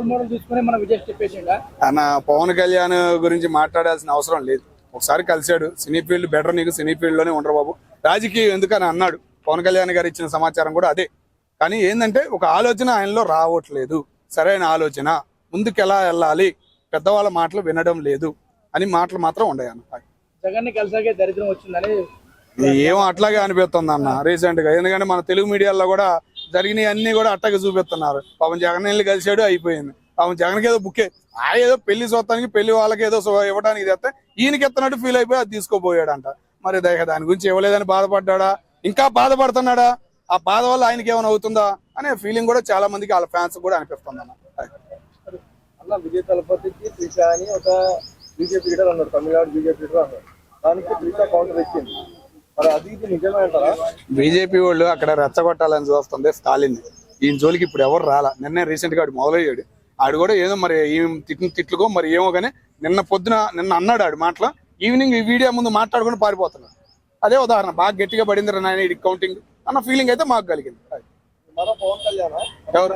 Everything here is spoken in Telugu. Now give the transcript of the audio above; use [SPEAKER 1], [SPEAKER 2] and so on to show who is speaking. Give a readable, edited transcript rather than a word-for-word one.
[SPEAKER 1] రోల్ మోడల్ తీసుకుని మన విజయ్ చెప్పేసిండా
[SPEAKER 2] అన్న పవన్ కళ్యాణ్ గురించి మాట్లాడాల్సిన అవసరం లేదు. ఒకసారి కలిశాడు, సినీ ఫీల్డ్ బెటర్, నీకు సినీ ఫీల్డ్ లోనే ఉండరు బాబు, రాజకీయం ఎందుకని అన్నాడు. పవన్ కళ్యాణ్ గారు ఇచ్చిన సమాచారం కూడా అదే. కానీ ఏంటంటే ఒక ఆలోచన ఆయనలో రావట్లేదు, సరైన ఆలోచన, ముందుకు ఎలా వెళ్ళాలి, పెద్దవాళ్ళ మాటలు వినడం లేదు అని మాటలు మాత్రం ఉండయన్న.
[SPEAKER 1] జగన్ ని కలిసాకే దరిద్రం వచ్చిందని
[SPEAKER 2] ఏమో అట్లాగే అనిపిస్తుంది అన్న రీసెంట్ గా. ఎందుకంటే మన తెలుగు మీడియాలో కూడా జరిగినవి అన్ని కూడా అట్టగా చూపిస్తున్నారు. పాపం జగన్ వెళ్ళి కలిసాడు, అయిపోయింది. పాపం జగన్కి ఏదో బుక్కే, ఏదో పెళ్లి చూస్తానికి పెళ్లి వాళ్ళకి ఏదో ఇవ్వడానికి తెస్తే ఈయనకి ఎత్తనట్టు ఫీల్ అయిపోయి అది తీసుకోపోయాడంట. మరి దాని గురించి ఇవ్వలేదని బాధపడ్డా, ఇంకా బాధపడుతున్నాడా, ఆ బాధ వల్ల ఆయనకి ఏమైనా అవుతుందా అనే ఫీలింగ్ కూడా చాలా మందికి వాళ్ళ ఫ్యాన్స్ కూడా అనిపిస్తుంది అన్న.
[SPEAKER 1] విజయ్ తలపతికి త్రిష అని ఒక బీజేపీ లీడర్ అన్నారు, తమిళనాడు బీజేపీ లీడర్ అన్నారు, దానికి త్రిష కౌంటర్ ఇచ్చింది. మరి అది నిజమే అంటారా?
[SPEAKER 2] బీజేపీ వాళ్ళు అక్కడ రెచ్చగొట్టాలని చూస్తుంది స్టాలిన్. ఈయన జోలికి ఇప్పుడు ఎవరు రాలా. నిన్నే రీసెంట్ గా ఆడు మొదలయ్యాడు. ఆడు కూడా ఏదో మరి తిట్లుకో మరి ఏమో కానీ నిన్న అన్నాడు ఆడు మాటలు. ఈవినింగ్ ఈ వీడియో ముందు మాట్లాడుకుని పారిపోతున్నాడు. అదే ఉదాహరణ. బాగా గట్టిగా పడింది నాయన ఇది కౌంటింగ్ అన్న ఫీలింగ్ అయితే మాకు కలిగింది.
[SPEAKER 1] మన పవన్ కళ్యాణ్
[SPEAKER 2] ఎవరు